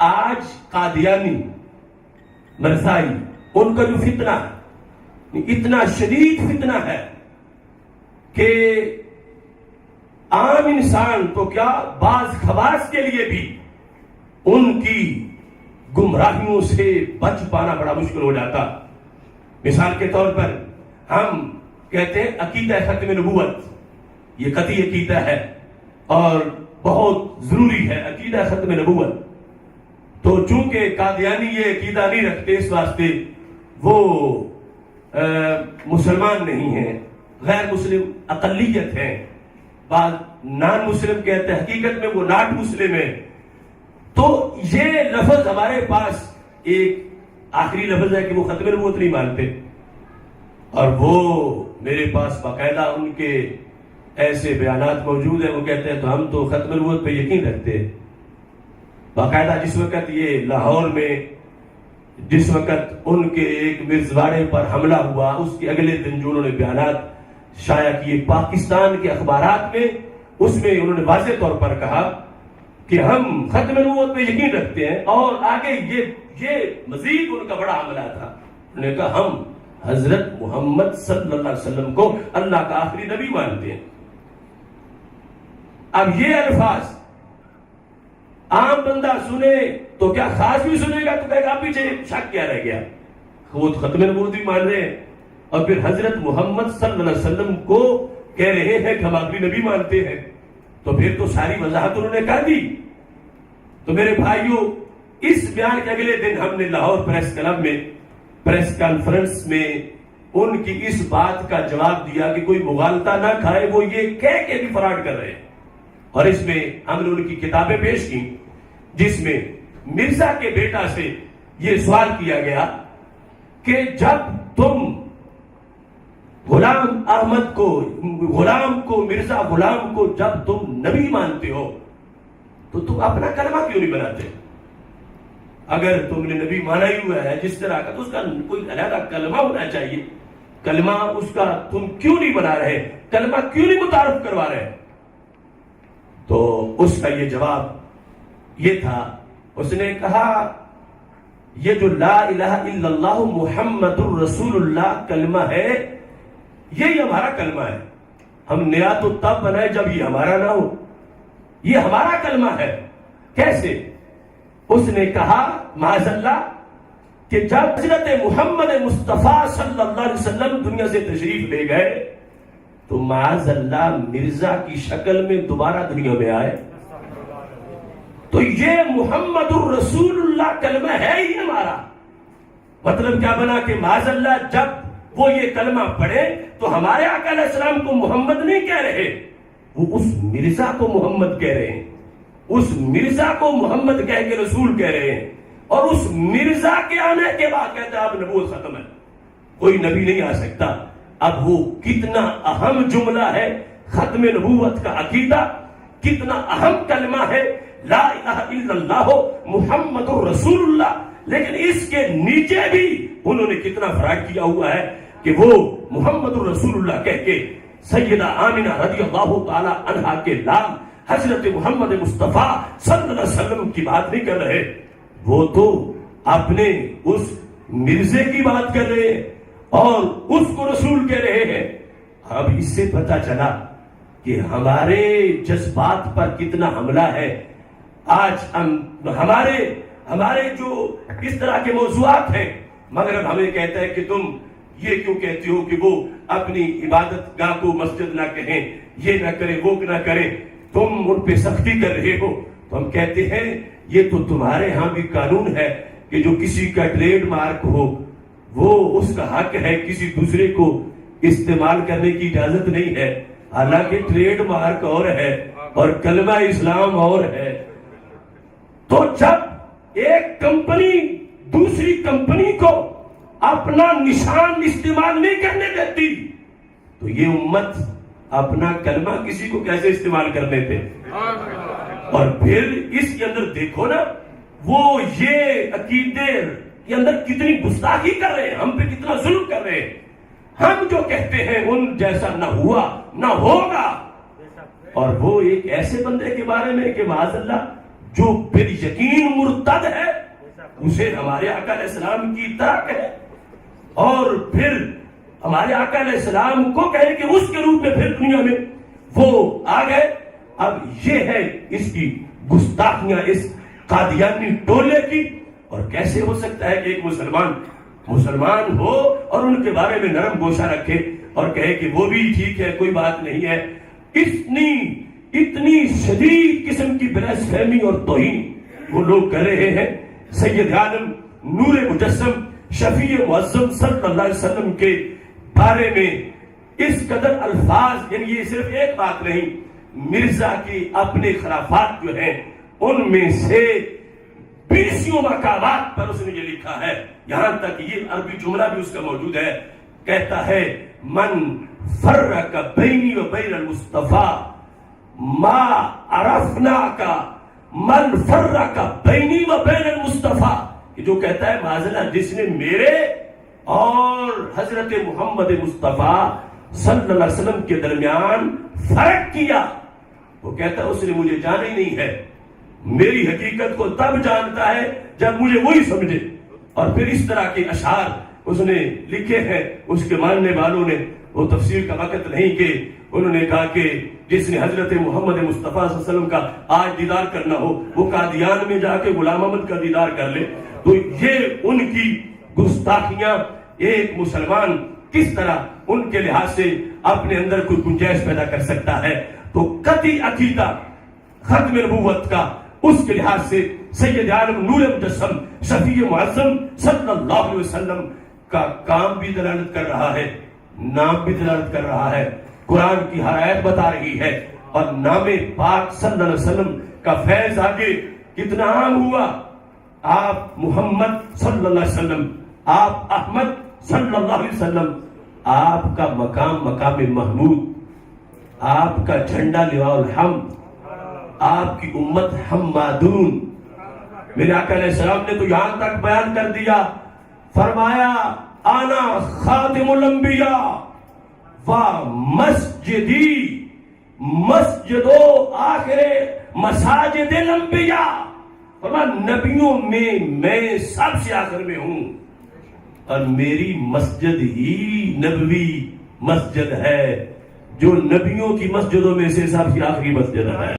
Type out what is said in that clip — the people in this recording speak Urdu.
آج قادیانی مرزائی ان کا جو فتنہ ہے اتنا شدید فتنہ ہے کہ عام انسان تو کیا بعض خواص کے لیے بھی ان کی گمراہیوں سے بچ پانا بڑا مشکل ہو جاتا. مثال کے طور پر ہم کہتے ہیں عقیدہ ختم نبوت، یہ قطعی عقیدہ ہے اور بہت ضروری ہے عقیدہ ختم نبوت. تو چونکہ قادیانی یہ عقیدہ نہیں رکھتے اس واسطے وہ مسلمان نہیں ہیں، غیر مسلم اقلیت ہیں. بعض نان مسلم کہتے ہیں، حقیقت میں وہ ناٹ مسلم ہیں. تو یہ لفظ ہمارے پاس ایک آخری لفظ ہے کہ وہ ختم نبوت نہیں مانتے، اور وہ میرے پاس باقاعدہ ان کے ایسے بیانات موجود ہیں. وہ کہتے ہیں تو ہم تو ختم نبوت پہ یقین رکھتے ہیں. باقاعدہ جس وقت یہ لاہور میں جس وقت ان کے ایک مرزواڑے پر حملہ ہوا، اس کے اگلے دن جو انہوں نے بیانات شائع کیے پاکستان کے اخبارات میں، اس میں انہوں نے واضح طور پر کہا کہ ہم ختم نبوت پہ یقین رکھتے ہیں. اور آگے یہ مزید ان کا بڑا حملہ تھا. انہوں نے کہا ہم حضرت محمد صلی اللہ علیہ وسلم کو اللہ کا آخری نبی مانتے ہیں. اب یہ الفاظ عام بندہ سنے تو کیا خاص بھی سنے گا تو کہے گا پیچھے شک کیا رہ گیا، وہ ختم نبوت بھی مان رہے ہیں اور پھر حضرت محمد صلی اللہ علیہ وسلم کو کہہ رہے ہیں کہ ہم آخری نبی مانتے ہیں. تو پھر تو ساری وضاحت انہوں نے کر دی. تو میرے بھائیوں، اس بیان کے اگلے دن ہم نے لاہور پریس کلب میں پریس کانفرنس میں ان کی اس بات کا جواب دیا کہ کوئی مغالطہ نہ کھائے، وہ یہ کہہ کے بھی فراڈ کر رہے ہیں. اور اس میں ہم نے ان کی کتابیں پیش کی جس میں مرزا کے بیٹا سے یہ سوال کیا گیا کہ جب تم غلام احمد کو مرزا غلام کو جب تم نبی مانتے ہو تو تم اپنا کلمہ کیوں نہیں بناتے؟ اگر تم نے نبی مانا ہی ہوا ہے جس طرح کا تو اس کا کوئی علیحدہ کلمہ ہونا چاہیے. کلمہ اس کا تم کیوں نہیں بنا رہے؟ کلمہ کیوں نہیں متعارف کروا رہے؟ تو اس کا یہ جواب یہ تھا، اس نے کہا یہ جو لا الہ الا اللہ محمد الرسول اللہ کلمہ ہے یہ ہمارا کلمہ ہے. ہم نیا تو تب بنائے جب یہ ہمارا نہ ہو. یہ ہمارا کلمہ ہے. کیسے؟ اس نے کہا معاذ اللہ کہ جب حضرت محمد مصطفیٰ صلی اللہ علیہ وسلم دنیا سے تشریف لے گئے تو معاذ اللہ مرزا کی شکل میں دوبارہ دنیا میں آئے. تو یہ محمد الرسول اللہ کلمہ ہے ہی ہمارا. مطلب کیا بنا کہ معاذ اللہ جب وہ یہ کلمہ پڑھے تو ہمارے آقا علیہ السلام کو محمد نہیں کہہ رہے، وہ اس مرزا کو محمد کہہ رہے ہیں. اس مرزا کو محمد کہہ کے رسول کہہ رہے ہیں. اور اس مرزا کے آنے کے بعد کہتے ہیں اب نبوت ختم ہے، کوئی نبی نہیں آ سکتا. اب وہ کتنا اہم جملہ ہے ختم نبوت کا عقیدہ، کتنا اہم کلمہ ہے لا الہ الا اللہ محمد الرسول اللہ. لیکن اس کے نیچے بھی انہوں نے کتنا فراڈ کیا ہوا ہے کہ وہ محمد الرسول اللہ کہہ کے سیدہ آمنہ رضی اللہ تعالی عنہا کے لال حضرت محمد مصطفیٰ صلی اللہ علیہ وسلم کی بات نہیں کر رہے، وہ تو اپنے اس مرزے کی بات کر رہے ہیں اور اس کو رسول کہہ رہے ہیں. اب اس سے پتہ چلا کہ ہمارے جذبات پر کتنا حملہ ہے. آج ہمارے جو اس طرح کے موضوعات ہیں، مغرب ہمیں کہتا ہے کہ تم یہ کیوں کہتے ہو کہ وہ اپنی عبادت گاہ کو مسجد نہ کہیں، یہ نہ کریں، وہ نہ کریں، تم ان پہ سختی کر رہے ہو. تو ہم کہتے ہیں یہ تو تمہارے ہاں بھی قانون ہے کہ جو کسی کا ٹریڈ مارک ہو وہ اس کا حق ہے، کسی دوسرے کو استعمال کرنے کی اجازت نہیں ہے. حالانکہ ٹریڈ مارک اور ہے اور کلمہ اسلام اور ہے. تو جب ایک کمپنی دوسری کمپنی کو اپنا نشان استعمال نہیں کرنے دیتی تو یہ امت اپنا کلمہ کسی کو کیسے استعمال کرنے دے؟ اور پھر اس کے اندر دیکھو نا، وہ یہ عقیدے کے اندر کتنی گستاخی کر رہے ہیں، ہم پہ کتنا ظلم کر رہے ہیں. ہم جو کہتے ہیں ان جیسا نہ ہوا نہ ہوگا. اور وہ ایک ایسے بندے کے بارے میں کہ معاذ اللہ جو بالیقین مرتد ہے اسے ہمارے آقا علیہ السلام کی طرح کہے، اور پھر ہمارے آقا علیہ السلام کو کہے کہ اس کے روپ میں پھر دنیا میں وہ آ گئے۔ اب یہ ہے اس کی گستاخیاں اس قادیانی ٹولے کی۔ اور کیسے ہو سکتا ہے کہ ایک مسلمان ہو اور ان کے بارے میں نرم گوشہ رکھے اور کہے کہ وہ بھی ٹھیک ہے، کوئی بات نہیں ہے۔ اتنی شدید قسم کی بلس فہمی اور توہین وہ لوگ کر رہے ہیں سید عالم نور مجسم شفیع معظم صلی اللہ علیہ وسلم کے بارے میں اس قدر الفاظ، یعنی یہ صرف ایک بات نہیں، مرزا کی اپنے خرافات جو ہیں ان میں سے 20 مقامات پر اس نے یہ لکھا ہے، یہاں تک یہ عربی جملہ بھی اس کا موجود ہے، کہتا ہے من فرق بینی و بین المصطفیٰ ما عرفنا کا من فرق بینی و بین المصطفیٰ، جو کہتا ہے معاذاللہ جس نے میرے اور حضرت محمد مصطفیٰ صلی اللہ علیہ وسلم کے درمیان فرق کیا، وہ کہتا ہے اس نے مجھے جانا ہی نہیں ہے، میری حقیقت کو تب جانتا ہے جب مجھے وہی سمجھے۔ اور پھر اس طرح کے اشعار اس نے لکھے ہیں، اس کے ماننے والوں نے، وہ تفسیر کا وقت نہیں کہ انہوں نے کہا کہ جس نے حضرت محمد مصطفیٰ صلی اللہ علیہ وسلم کا آج دیدار کرنا ہو وہ قادیان میں جا کے غلام احمد کا دیدار کر لے۔ تو یہ ان کی گستاخیاں، ایک مسلمان کس طرح ان کے لحاظ سے اپنے اندر کوئی گنجائش پیدا کر سکتا ہے۔ تو قطعی عقیدہ ختم نبوت کا اس کے لحاظ سے سید عالم نور مجسم شفیع معظم صلی اللہ علیہ وسلم کا کام بھی دلالت کر رہا ہے، نام بھی دلالت کر رہا ہے، قرآن کی ہر آیت بتا رہی ہے، اور نام پاک صلی اللہ علیہ وسلم کا فیض آگے کتنا عام ہوا۔ آپ محمد صلی اللہ علیہ وسلم، آپ احمد صلی اللہ علیہ وسلم، آپ کا مقام محمود، آپ کا جھنڈا لواء الحمد، آپ کی امت حمادون۔ میرے آقا علیہ السلام نے تو یہاں تک بیان کر دیا، فرمایا انا خاتم الانبیاء و مسجدی مسجد آخر مساجد الانبیاء، فرمایا نبیوں میں سب سے آخر میں ہوں، اور میری مسجد ہی نبوی مسجد ہے، جو نبیوں کی مسجدوں میں سے سب سے آخری مسجد ہے۔